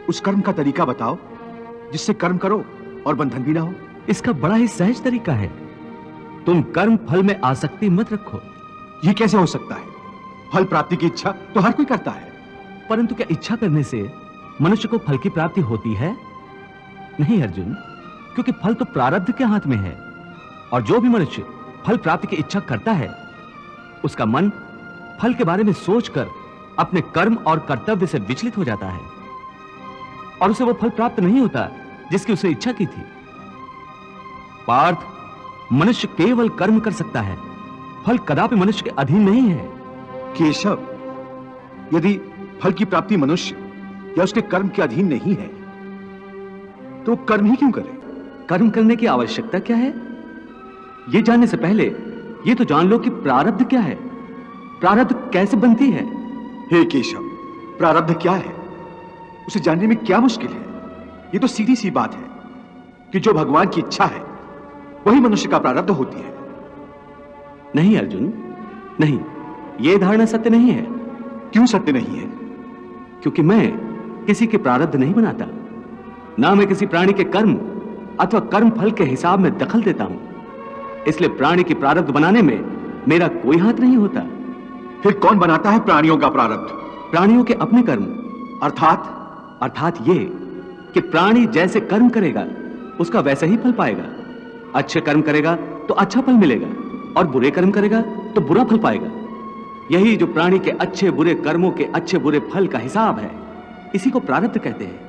उस कर्म का तरीका बताओ जिससे कर्म करो और बंधन भी ना हो। इसका बड़ा ही सहज तरीका है। तुम कर्म फल में आसक्ति मत रखो। यह कैसे हो सकता है? फल प्राप्ति की इच्छा तो हर कोई करता है। परंतु क्या इच्छा करने से मनुष्य को फल की प्राप्ति होती है? नहीं अर्जुन, क्योंकि फल तो प्रारब्ध के हाथ में है। और जो भी मनुष्य फल प्राप्ति की इच्छा करता है, उसका मन फल के बारे में सोचकर अपने कर्म और कर्तव्य से विचलित हो जाता है और उसे वो फल प्राप्त नहीं होता जिसकी उसे इच्छा की थी। पार्थ, मनुष्य केवल कर्म कर सकता है, फल कदापि मनुष्य के अधीन नहीं है। केशव, यदि फल की प्राप्ति मनुष्य या उसके कर्म के अधीन नहीं है तो कर्म ही क्यों करे? कर्म करने की आवश्यकता क्या है, यह जानने से पहले यह तो जान लो कि प्रारब्ध क्या है, प्रारब्ध कैसे बनती है। हे केशव, प्रारब्ध क्या है उसे जानने में क्या मुश्किल है? यह तो सीधी सी बात है कि जो भगवान की इच्छा है वही मनुष्य का प्रारब्ध होती है। नहीं अर्जुन, नहीं, यह धारणा सत्य नहीं है। क्यों सत्य नहीं है? क्योंकि मैं किसी के प्रारब्ध नहीं बनाता, ना मैं किसी प्राणी के कर्म अथवा कर्म फल के हिसाब में दखल देता हूं। इसलिए प्राणी की प्रारब्ध बनाने में मेरा कोई हाथ नहीं होता। फिर कौन बनाता है प्राणियों का प्रारब्ध? प्राणियों के अपने कर्म। अर्थात ये कि प्राणी जैसे कर्म करेगा उसका वैसा ही फल पाएगा। अच्छे कर्म करेगा तो अच्छा फल मिलेगा और बुरे कर्म करेगा तो बुरा फल पाएगा। यही जो प्राणी के अच्छे बुरे कर्मों के अच्छे बुरे फल का हिसाब है, इसी को प्रारब्ध कहते हैं।